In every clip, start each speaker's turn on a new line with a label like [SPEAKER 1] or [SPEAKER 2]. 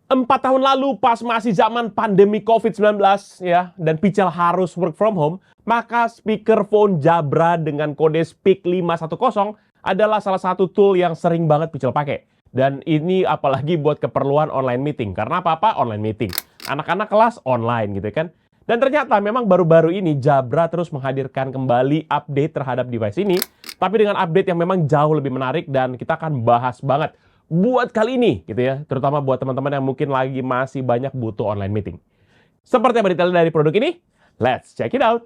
[SPEAKER 1] 4 tahun lalu pas masih zaman pandemi COVID-19 ya, dan Pichel harus work from home, maka speakerphone Jabra dengan kode Speak 510 adalah salah satu tool yang sering banget Pichel pakai. Dan ini apalagi buat keperluan online meeting. Karena apa-apa online meeting. Anak-anak kelas online gitu kan. Dan ternyata memang baru-baru ini Jabra terus menghadirkan kembali update terhadap device ini. Tapi dengan update yang memang jauh lebih menarik dan kita akan bahas banget buat kali ini gitu ya, terutama buat teman-teman yang mungkin lagi masih banyak butuh online meeting. Seperti apa detail dari produk ini? Let's check it out.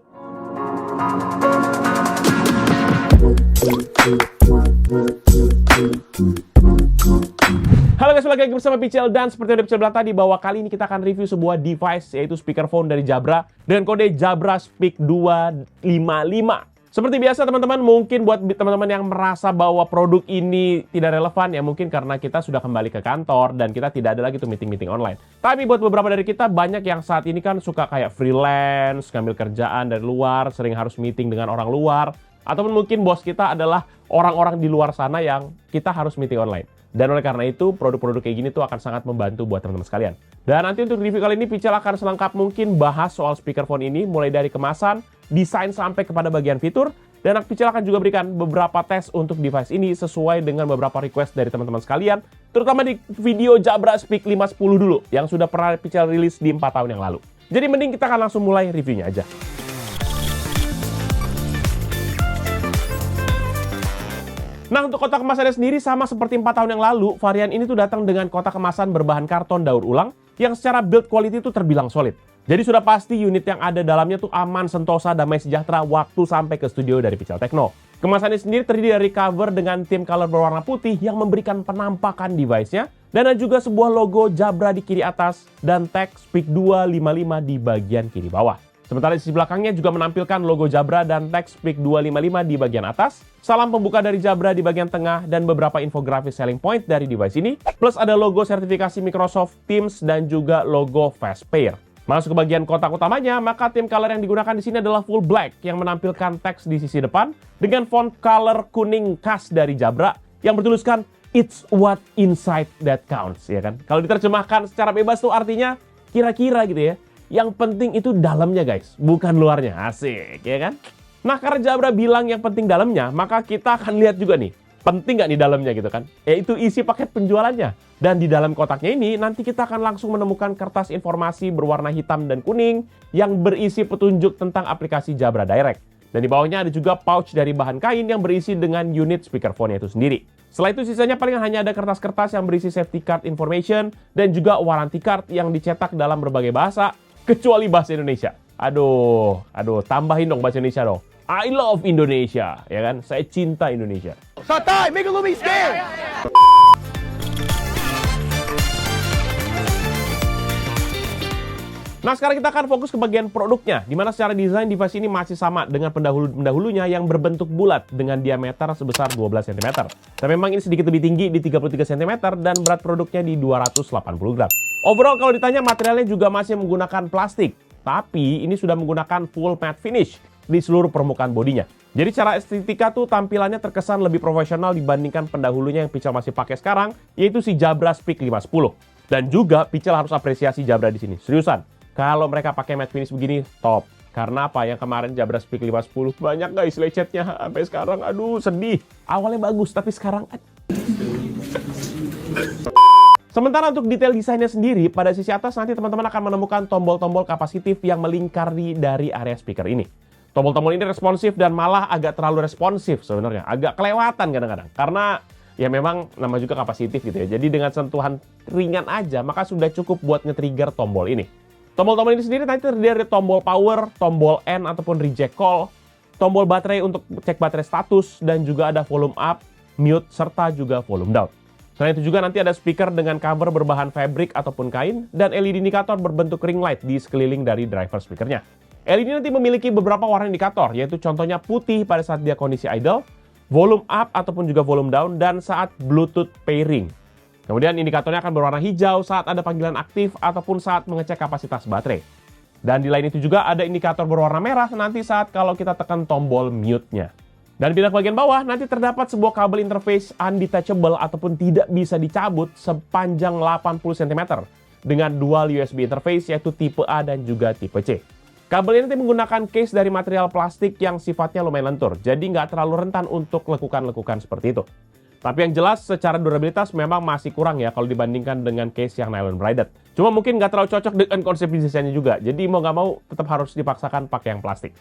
[SPEAKER 1] Halo guys, balik lagi bersama Pichel dan seperti yang udah Pichel bilang tadi bahwa kali ini kita akan review sebuah device yaitu speakerphone dari Jabra dengan kode Jabra Speak 255. Seperti biasa teman-teman, mungkin buat teman-teman yang merasa bahwa produk ini tidak relevan ya mungkin karena kita sudah kembali ke kantor dan kita tidak ada lagi tuh meeting-meeting online. Tapi buat beberapa dari kita banyak yang saat ini kan suka kayak freelance, ngambil kerjaan dari luar, sering harus meeting dengan orang luar, ataupun mungkin bos kita adalah orang-orang di luar sana yang kita harus meeting online. Dan oleh karena itu, produk-produk kayak gini tuh akan sangat membantu buat teman-teman sekalian. Dan nanti untuk review kali ini, Pichel akan selengkap mungkin bahas soal speakerphone ini, mulai dari kemasan, desain sampai kepada bagian fitur. Dan Pichel akan juga berikan beberapa tes untuk device ini sesuai dengan beberapa request dari teman-teman sekalian, terutama di video Jabra Speak 510 dulu, yang sudah pernah Pichel rilis di 4 tahun yang lalu. Jadi mending kita akan langsung mulai reviewnya aja. Nah, untuk kotak kemasannya sendiri sama seperti 4 tahun yang lalu, varian ini tuh datang dengan kotak kemasan berbahan karton daur ulang yang secara build quality itu terbilang solid. Jadi sudah pasti unit yang ada dalamnya tuh aman, sentosa, damai sejahtera waktu sampai ke studio dari Pichel Techno. Kemasannya sendiri terdiri dari cover dengan tint color berwarna putih yang memberikan penampakan device-nya, dan ada juga sebuah logo Jabra di kiri atas dan tag Speak 255 di bagian kiri bawah. Sementara di sisi belakangnya juga menampilkan logo Jabra dan tag Speak 255 di bagian atas, salam pembuka dari Jabra di bagian tengah, dan beberapa infografis selling point dari device ini, plus ada logo sertifikasi Microsoft Teams dan juga logo Fastpair. Masuk ke bagian kotak utamanya, maka theme color yang digunakan di sini adalah full black yang menampilkan teks di sisi depan dengan font color kuning khas dari Jabra yang bertuliskan "It's what inside that counts", ya kan? Kalau diterjemahkan secara bebas tuh artinya kira-kira gitu ya. Yang penting itu dalamnya guys, bukan luarnya. Asik, ya kan? Nah, karena Jabra bilang yang penting dalamnya, maka kita akan lihat juga nih, penting nggak di dalamnya gitu kan? Yaitu isi paket penjualannya. Dan di dalam kotaknya ini, nanti kita akan langsung menemukan kertas informasi berwarna hitam dan kuning yang berisi petunjuk tentang aplikasi Jabra Direct. Dan di bawahnya ada juga pouch dari bahan kain yang berisi dengan unit speakerphone itu sendiri. Setelah itu sisanya paling hanya ada kertas-kertas yang berisi safety card information dan juga warranty card yang dicetak dalam berbagai bahasa, kecuali bahasa Indonesia. Aduh, tambahin dong bahasa Indonesia dong. I love Indonesia, ya kan? Saya cinta Indonesia.
[SPEAKER 2] Santai, make a movie scale.
[SPEAKER 1] Nah, sekarang kita akan fokus ke bagian produknya, di mana secara desain device ini masih sama dengan pendahulunya yang berbentuk bulat dengan diameter sebesar 12 cm. Dan memang ini sedikit lebih tinggi di 33 cm dan berat produknya di 280 gram. Overall kalau ditanya materialnya juga masih menggunakan plastik, tapi ini sudah menggunakan full matte finish di seluruh permukaan bodinya. Jadi secara estetika tuh tampilannya terkesan lebih profesional dibandingkan pendahulunya yang Pichel masih pakai sekarang, yaitu si Jabra Speak 510. Dan juga Pichel harus apresiasi Jabra di sini. Seriusan, kalau mereka pakai matte finish begini, top. Karena apa? Yang kemarin Jabra Speak 510 banyak guys lecetnya sampai sekarang. Aduh, sedih. Awalnya bagus, tapi sekarang Sementara untuk detail desainnya sendiri, pada sisi atas nanti teman-teman akan menemukan tombol-tombol kapasitif yang melingkari dari area speaker ini. Tombol-tombol ini responsif dan malah agak terlalu responsif sebenarnya. Agak kelewatan kadang-kadang. Karena ya memang nama juga kapasitif gitu ya. Jadi dengan sentuhan ringan aja, maka sudah cukup buat nge-trigger tombol ini. Tombol-tombol ini sendiri nanti terdiri dari tombol power, tombol N ataupun reject call, tombol baterai untuk cek baterai status, dan juga ada volume up, mute, serta juga volume down. Selain itu juga nanti ada speaker dengan cover berbahan fabric ataupun kain, dan LED indikator berbentuk ring light di sekeliling dari driver speakernya. LED nanti memiliki beberapa warna indikator, yaitu contohnya putih pada saat dia kondisi idle, volume up ataupun juga volume down, dan saat Bluetooth pairing. Kemudian indikatornya akan berwarna hijau saat ada panggilan aktif ataupun saat mengecek kapasitas baterai. Dan di lain itu juga ada indikator berwarna merah nanti saat kalau kita tekan tombol mute-nya. Dan pindah ke bagian bawah, nanti terdapat sebuah kabel interface undetachable ataupun tidak bisa dicabut sepanjang 80 cm dengan dual USB interface yaitu tipe A dan juga tipe C. Kabel ini nanti menggunakan case dari material plastik yang sifatnya lumayan lentur, jadi nggak terlalu rentan untuk lekukan-lekukan seperti itu. Tapi yang jelas secara durabilitas memang masih kurang ya kalau dibandingkan dengan case yang nylon braided. Cuma mungkin nggak terlalu cocok dengan konsep desainnya juga, jadi mau nggak mau tetap harus dipaksakan pakai yang plastik.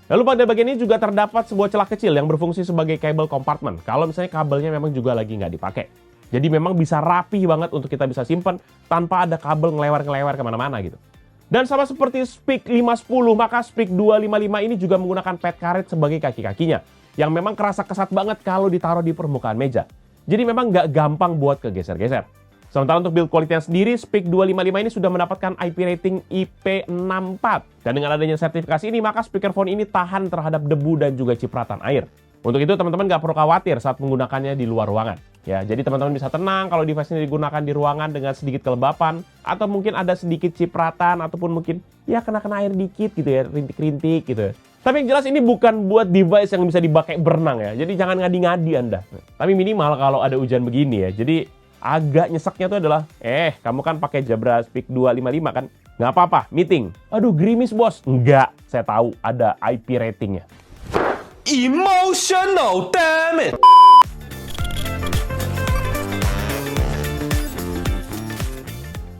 [SPEAKER 1] Lalu pada bagian ini juga terdapat sebuah celah kecil yang berfungsi sebagai cable compartment kalau misalnya kabelnya memang juga lagi nggak dipakai. Jadi memang bisa rapi banget untuk kita bisa simpan tanpa ada kabel ngelewar-ngelewar kemana-mana gitu. Dan sama seperti SPIC 510, maka SPIC 255 ini juga menggunakan pad karet sebagai kaki-kakinya, yang memang kerasa kesat banget kalau ditaruh di permukaan meja. Jadi memang nggak gampang buat kegeser-geser. Sementara untuk build quality-nya sendiri, SPIC 255 ini sudah mendapatkan IP rating IP64. Dan dengan adanya sertifikasi ini, maka speakerphone ini tahan terhadap debu dan juga cipratan air. Untuk itu teman-teman nggak perlu khawatir saat menggunakannya di luar ruangan. Ya, jadi teman-teman bisa tenang kalau device ini digunakan di ruangan dengan sedikit kelembapan, atau mungkin ada sedikit cipratan, ataupun mungkin ya kena air dikit gitu ya, rintik-rintik gitu. Tapi yang jelas ini bukan buat device yang bisa dipakai berenang ya, jadi jangan ngadi-ngadi Anda. Tapi minimal kalau ada hujan begini ya, jadi agak nyeseknya itu adalah, kamu kan pakai Jabra SPIC 255 kan? Nggak apa-apa, meeting. Aduh, gerimis bos. Enggak, saya tahu ada IP ratingnya.
[SPEAKER 2] Emotional, damn it!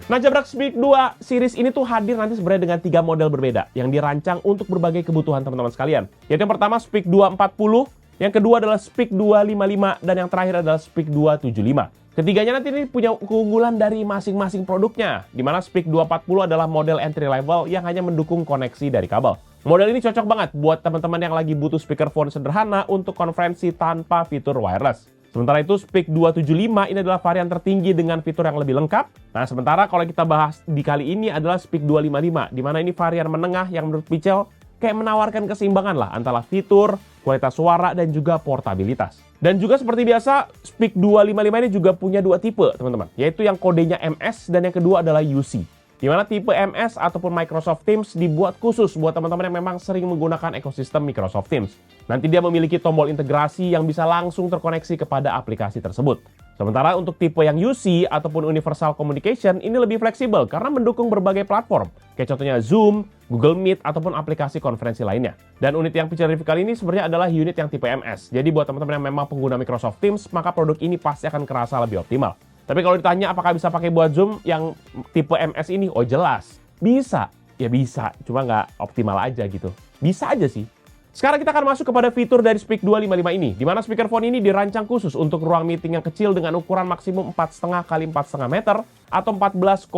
[SPEAKER 1] Nah, Jabra SPIC 2 series ini tuh hadir nanti sebenarnya dengan 3 model berbeda yang dirancang untuk berbagai kebutuhan teman-teman sekalian. Yaitu yang pertama SPIC 240, yang kedua adalah SPIC 255, dan yang terakhir adalah SPIC 275. Ketiganya nanti ini punya keunggulan dari masing-masing produknya, di mana SPIC 240 adalah model entry level yang hanya mendukung koneksi dari kabel. Model ini cocok banget buat teman-teman yang lagi butuh speakerphone sederhana untuk konferensi tanpa fitur wireless. Sementara itu SPIC 275 ini adalah varian tertinggi dengan fitur yang lebih lengkap. Nah, sementara kalau kita bahas di kali ini adalah SPIC 255, di mana ini varian menengah yang menurut Pichel kayak menawarkan keseimbangan lah antara fitur, kualitas suara, dan juga portabilitas. Dan juga seperti biasa, SPIC 255 ini juga punya 2 tipe, teman-teman. Yaitu yang kodenya MS dan yang kedua adalah UC. Di mana tipe MS ataupun Microsoft Teams dibuat khusus buat teman-teman yang memang sering menggunakan ekosistem Microsoft Teams. Nanti dia memiliki tombol integrasi yang bisa langsung terkoneksi kepada aplikasi tersebut. Sementara untuk tipe yang UC ataupun Universal Communication ini lebih fleksibel karena mendukung berbagai platform, kayak contohnya Zoom, Google Meet, ataupun aplikasi konferensi lainnya. Dan unit yang Pichel review kali ini sebenarnya adalah unit yang tipe MS. Jadi buat teman-teman yang memang pengguna Microsoft Teams, maka produk ini pasti akan kerasa lebih optimal. Tapi kalau ditanya apakah bisa pakai buat Zoom yang tipe MS ini, oh jelas. Bisa. Ya bisa, cuma nggak optimal aja gitu. Bisa aja sih. Sekarang kita akan masuk kepada fitur dari SPIC 255 ini, di mana speakerphone ini dirancang khusus untuk ruang meeting yang kecil dengan ukuran maksimum 4,5 x 4,5 meter atau 14,8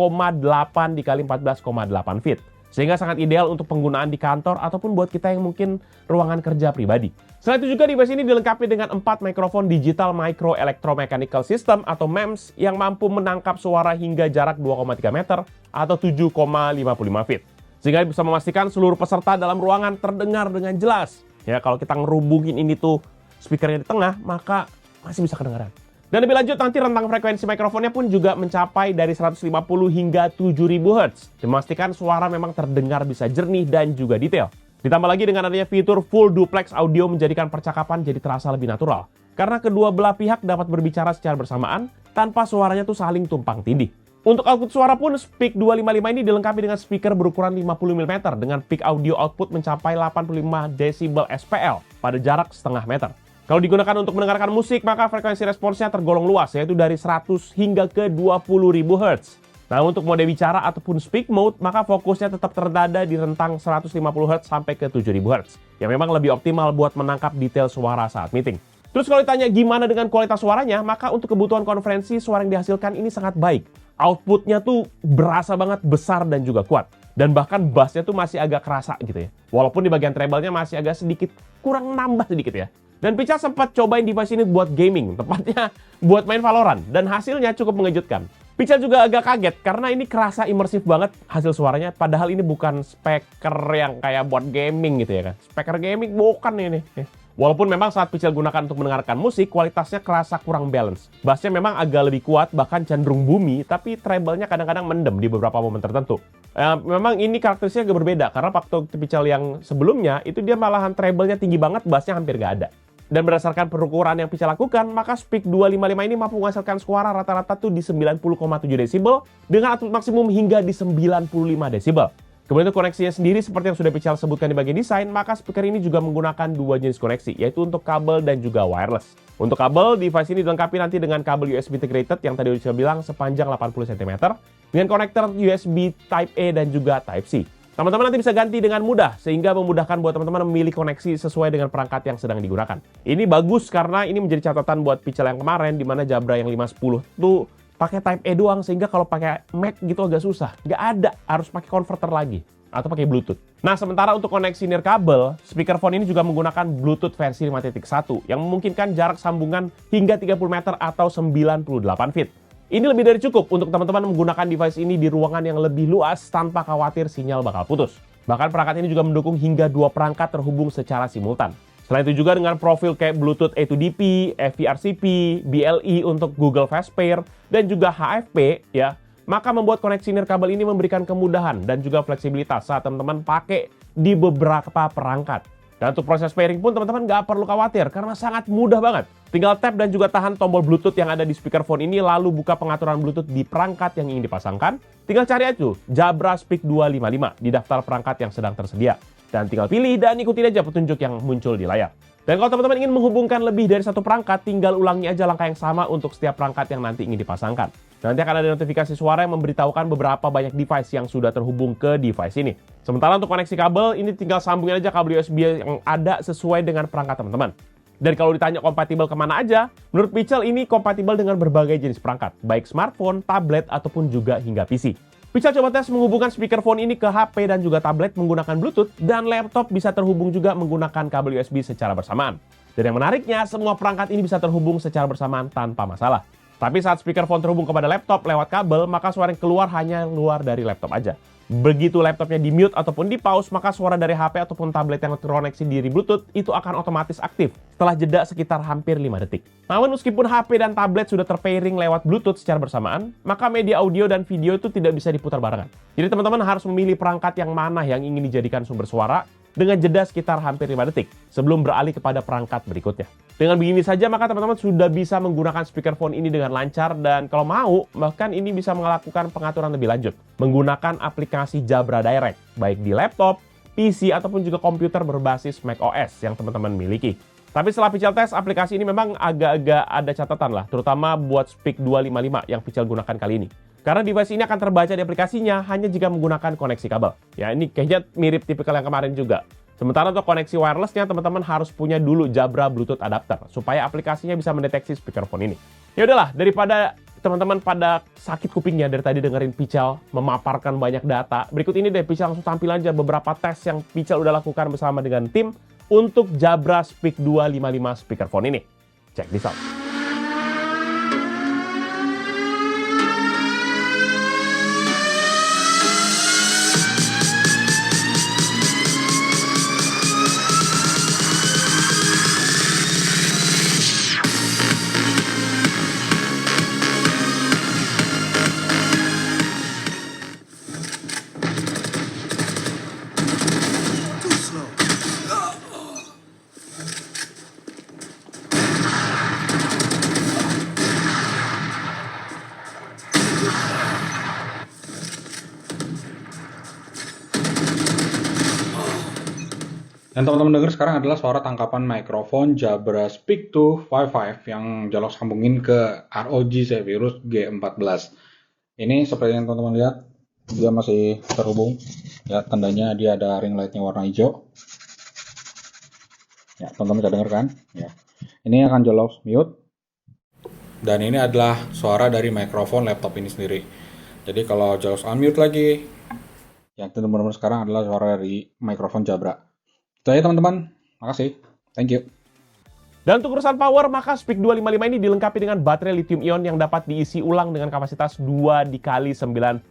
[SPEAKER 1] x 14,8 feet. Sehingga sangat ideal untuk penggunaan di kantor ataupun buat kita yang mungkin ruangan kerja pribadi. Selain itu juga device ini dilengkapi dengan 4 mikrofon digital micro electromechanical system atau MEMS yang mampu menangkap suara hingga jarak 2,3 meter atau 7,55 feet. Sehingga bisa memastikan seluruh peserta dalam ruangan terdengar dengan jelas. Ya, kalau kita ngerubungin ini tuh speakernya di tengah, maka masih bisa kedengaran. Dan lebih lanjut nanti rentang frekuensi mikrofonnya pun juga mencapai dari 150 hingga 7000 Hz. Dan memastikan suara memang terdengar bisa jernih dan juga detail. Ditambah lagi dengan adanya fitur full duplex audio menjadikan percakapan jadi terasa lebih natural. Karena kedua belah pihak dapat berbicara secara bersamaan tanpa suaranya tuh saling tumpang tindih. Untuk output suara pun SPIC 255 ini dilengkapi dengan speaker berukuran 50 mm dengan peak audio output mencapai 85 decibel SPL pada jarak setengah meter. Kalau digunakan untuk mendengarkan musik, maka frekuensi responsnya tergolong luas, yaitu dari 100 hingga ke 20.000 Hz. Nah, untuk mode bicara ataupun speak mode, maka fokusnya tetap terada di rentang 150 Hz sampai ke 7.000 Hz, yang memang lebih optimal buat menangkap detail suara saat meeting. Terus kalau ditanya gimana dengan kualitas suaranya, maka untuk kebutuhan konferensi, suara yang dihasilkan ini sangat baik. Outputnya tuh berasa banget besar dan juga kuat. Dan bahkan bassnya tuh masih agak kerasa gitu ya. Walaupun di bagian treble-nya masih agak sedikit, kurang nambah sedikit ya. Dan Pichel sempat cobain device ini buat gaming, tepatnya buat main Valorant. Dan hasilnya cukup mengejutkan. Pichel juga agak kaget karena ini kerasa imersif banget hasil suaranya. Padahal ini bukan speaker yang kayak buat gaming gitu ya kan. Speaker gaming bukan ini. Walaupun memang saat Pichel gunakan untuk mendengarkan musik, kualitasnya kerasa kurang balance. Bassnya memang agak lebih kuat, bahkan cenderung boomy, tapi treble-nya kadang-kadang mendem di beberapa momen tertentu. Memang ini karakteristiknya agak berbeda, karena waktu Pichel yang sebelumnya, itu dia malahan treble-nya tinggi banget, bassnya hampir nggak ada. Dan berdasarkan perukuran yang Pical lakukan, maka Speak 255 ini mampu menghasilkan suara rata-rata tuh di 90,7 desibel dengan output maksimum hingga di 95 desibel. Kemudian untuk koneksinya sendiri seperti yang sudah Pical sebutkan di bagian desain, maka speaker ini juga menggunakan dua jenis koneksi, yaitu untuk kabel dan juga wireless. Untuk kabel, device ini dilengkapi nanti dengan kabel USB integrated yang tadi sudah bilang sepanjang 80 cm dengan konektor USB Type A dan juga Type C. Teman-teman nanti bisa ganti dengan mudah, sehingga memudahkan buat teman-teman memilih koneksi sesuai dengan perangkat yang sedang digunakan. Ini bagus karena ini menjadi catatan buat Pical yang kemarin, di mana Jabra yang 510 tuh pakai Type A doang, sehingga kalau pakai Mac gitu agak susah. Nggak ada, harus pakai converter lagi, atau pakai Bluetooth. Nah, sementara untuk koneksi nirkabel, speakerphone ini juga menggunakan Bluetooth versi 5.1, yang memungkinkan jarak sambungan hingga 30 meter atau 98 feet. Ini lebih dari cukup untuk teman-teman menggunakan device ini di ruangan yang lebih luas tanpa khawatir sinyal bakal putus. Bahkan perangkat ini juga mendukung hingga 2 perangkat terhubung secara simultan. Selain itu juga dengan profil kayak Bluetooth A2DP, FVRCP, BLE untuk Google Fast Pair, dan juga HFP, ya, maka membuat koneksi nirkabel ini memberikan kemudahan dan juga fleksibilitas saat teman-teman pakai di beberapa perangkat. Dan untuk proses pairing pun teman-teman nggak perlu khawatir karena sangat mudah banget. Tinggal tap dan juga tahan tombol Bluetooth yang ada di speakerphone ini, lalu buka pengaturan Bluetooth di perangkat yang ingin dipasangkan. Tinggal cari aja Jabra Speak 255 di daftar perangkat yang sedang tersedia. Dan tinggal pilih dan ikutin aja petunjuk yang muncul di layar. Dan kalau teman-teman ingin menghubungkan lebih dari satu perangkat, tinggal ulangi aja langkah yang sama untuk setiap perangkat yang nanti ingin dipasangkan. Nanti akan ada notifikasi suara yang memberitahukan beberapa banyak device yang sudah terhubung ke device ini. Sementara untuk koneksi kabel, ini tinggal sambungin aja kabel USB yang ada sesuai dengan perangkat teman-teman. Dan kalau ditanya kompatibel kemana aja, menurut Pical ini kompatibel dengan berbagai jenis perangkat, baik smartphone, tablet, ataupun juga hingga PC. Pical coba tes menghubungkan speakerphone ini ke HP dan juga tablet menggunakan Bluetooth, dan laptop bisa terhubung juga menggunakan kabel USB secara bersamaan. Dan yang menariknya, semua perangkat ini bisa terhubung secara bersamaan tanpa masalah. Tapi saat speakerphone terhubung kepada laptop lewat kabel, maka suara yang keluar hanya keluar dari laptop aja. Begitu laptopnya di mute ataupun di pause, maka suara dari HP ataupun tablet yang terkoneksi di Bluetooth itu akan otomatis aktif setelah jeda sekitar hampir 5 detik. Namun meskipun HP dan tablet sudah terpairing lewat Bluetooth secara bersamaan, maka media audio dan video itu tidak bisa diputar barengan. Jadi teman-teman harus memilih perangkat yang mana yang ingin dijadikan sumber suara dengan jeda sekitar hampir 5 detik sebelum beralih kepada perangkat berikutnya. Dengan begini saja maka teman-teman sudah bisa menggunakan speakerphone ini dengan lancar, dan kalau mau bahkan ini bisa melakukan pengaturan lebih lanjut menggunakan aplikasi Jabra Direct baik di laptop, PC ataupun juga komputer berbasis macOS yang teman-teman miliki. Tapi setelah Pical tes, aplikasi ini memang agak-agak ada catatan lah, terutama buat Speak 255 yang Pical gunakan kali ini. Karena device ini akan terbaca di aplikasinya hanya jika menggunakan koneksi kabel. Ya, ini kayaknya mirip tipikal yang kemarin juga. Sementara untuk koneksi wirelessnya, teman-teman harus punya dulu Jabra Bluetooth adapter supaya aplikasinya bisa mendeteksi speakerphone ini. Ya udahlah, daripada teman-teman pada sakit kupingnya dari tadi dengerin Pical memaparkan banyak data, berikut ini deh Pical langsung tampil aja beberapa tes yang Pical udah lakukan bersama dengan tim untuk Jabra Speak 255 speakerphone ini. Check this out.
[SPEAKER 3] Yang teman-teman dengar sekarang adalah suara tangkapan mikrofon Jabra Speak 255 yang Jolok sambungin ke ROG Zephyrus G14. Ini seperti yang teman-teman lihat, dia masih terhubung. Ya, tandanya dia ada ring lightnya warna hijau. Ya, teman-teman bisa dengar kan? Ya. Ini akan Jolok mute. Dan ini adalah suara dari mikrofon laptop ini sendiri. Jadi kalau Jolok unmute lagi, yang teman-teman sekarang adalah suara dari mikrofon Jabra. Itu aja teman-teman, makasih, thank you.
[SPEAKER 1] Dan untuk urusan power, maka Speak 255 ini dilengkapi dengan baterai lithium ion yang dapat diisi ulang dengan kapasitas 2 dikali 900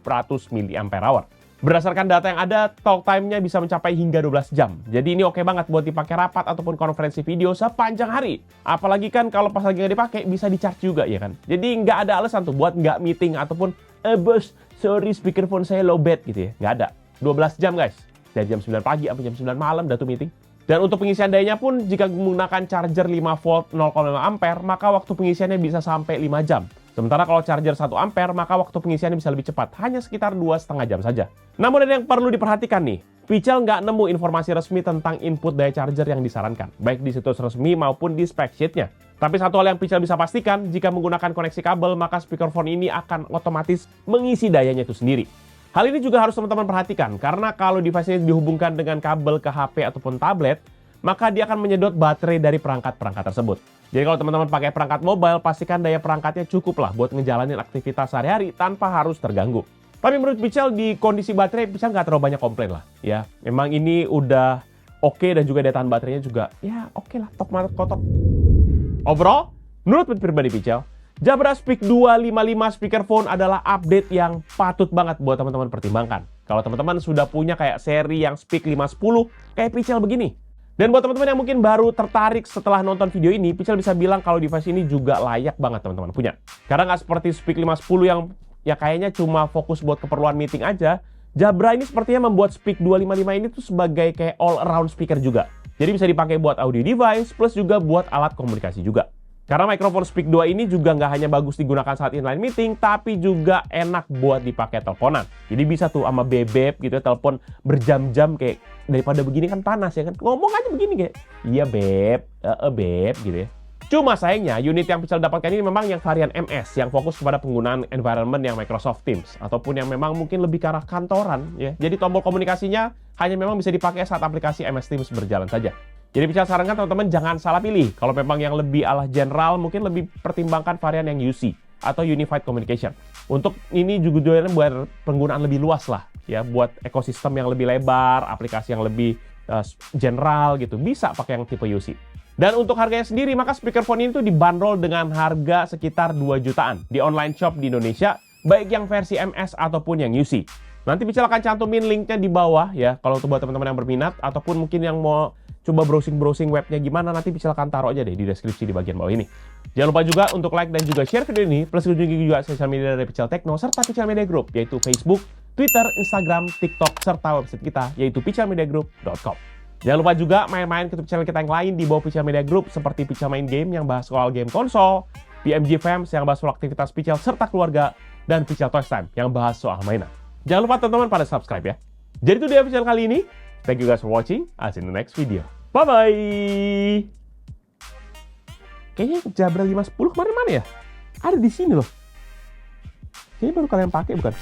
[SPEAKER 1] mAh. Berdasarkan data yang ada, talk time-nya bisa mencapai hingga 12 jam. Jadi ini oke banget buat dipakai rapat ataupun konferensi video sepanjang hari. Apalagi kan kalau pas lagi nggak dipakai, bisa di-charge juga ya kan. Jadi nggak ada alasan tuh buat nggak meeting ataupun, bos, sorry speakerphone saya low bat gitu ya. Nggak ada. 12 jam guys. Dari jam 9 pagi sampai jam 9 malam udah tuh meeting. Dan untuk pengisian dayanya pun, jika menggunakan charger 5 volt 0,5 ampere, maka waktu pengisiannya bisa sampai 5 jam. Sementara kalau charger 1 ampere, maka waktu pengisiannya bisa lebih cepat, hanya sekitar 2,5 jam saja. Namun ada yang perlu diperhatikan nih, Pichel nggak nemu informasi resmi tentang input daya charger yang disarankan, baik di situs resmi maupun di spec sheet-nya. Tapi satu hal yang Pichel bisa pastikan, jika menggunakan koneksi kabel, maka speakerphone ini akan otomatis mengisi dayanya itu sendiri. Hal ini juga harus teman-teman perhatikan, karena kalau device ini dihubungkan dengan kabel ke HP ataupun tablet, maka dia akan menyedot baterai dari perangkat-perangkat tersebut. Jadi kalau teman-teman pakai perangkat mobile, pastikan daya perangkatnya cukup lah buat ngejalanin aktivitas sehari-hari tanpa harus terganggu. Tapi menurut Pichel, di kondisi baterai, Pichel nggak terlalu banyak komplain lah. Ya, memang ini udah oke dan juga daya tahan baterainya juga, ya oke lah, top market kotor. Overall, menurut pribadi Pichel, Jabra Speak 255 speakerphone adalah update yang patut banget buat teman-teman pertimbangkan. Kalau teman-teman sudah punya kayak seri yang Speak 510 kayak Pichel begini. Dan buat teman-teman yang mungkin baru tertarik setelah nonton video ini, Pichel bisa bilang kalau device ini juga layak banget teman-teman punya. Karena nggak seperti Speak 510 yang ya kayaknya cuma fokus buat keperluan meeting aja, Jabra ini sepertinya membuat Speak 255 ini tuh sebagai kayak all around speaker juga. Jadi bisa dipakai buat audio device plus juga buat alat komunikasi juga. Karena mikrofon Speak 2 ini juga nggak hanya bagus digunakan saat inline meeting, tapi juga enak buat dipakai teleponan. Jadi bisa tuh sama bebek gitu ya, telepon berjam-jam kayak daripada begini kan panas ya kan. Ngomong aja begini kayak, iya beb, beb gitu ya. Cuma sayangnya, unit yang Pichel dapatkan ini memang yang varian MS, yang fokus kepada penggunaan environment yang Microsoft Teams, ataupun yang memang mungkin lebih ke arah kantoran, ya. Jadi tombol komunikasinya hanya memang bisa dipakai saat aplikasi MS Teams berjalan saja. Jadi Pichel sarankan teman-teman jangan salah pilih. Kalau memang yang lebih ala general, mungkin lebih pertimbangkan varian yang UC, atau Unified Communication. Untuk ini juga buat penggunaan lebih luas lah, ya. Buat ekosistem yang lebih lebar, aplikasi yang lebih general gitu, bisa pakai yang tipe UC. Dan untuk harganya sendiri, maka speakerphone ini tuh dibanderol dengan harga sekitar 2 jutaan di online shop di Indonesia, baik yang versi MS ataupun yang UC. Nanti Pichel akan cantumin linknya di bawah ya, kalau untuk buat teman-teman yang berminat, ataupun mungkin yang mau coba browsing-browsing webnya gimana, nanti Pichel akan taruh aja deh di deskripsi di bagian bawah ini. Jangan lupa juga untuk like dan juga share video ini, plus kunjungi juga sosial media dari Pichel Techno, serta Pichel Media Group, yaitu Facebook, Twitter, Instagram, TikTok, serta website kita, yaitu pichelmediagroup.com. Jangan lupa juga main-main ke channel kita yang lain di bawah Pichel Media Group, seperti Pichel Main Game yang bahas soal game konsol, PMG Fams yang bahas soal aktivitas Pichel serta keluarga, dan Pichel Toys Time yang bahas soal mainan. Jangan lupa teman-teman pada subscribe ya. Jadi itu dia Pichel kali ini. Thank you guys for watching. I'll see you in the next video. Bye-bye! Kayaknya Jabra 510 kemarin mana ya? Ada di sini loh. Kayaknya baru kalian pakai bukan?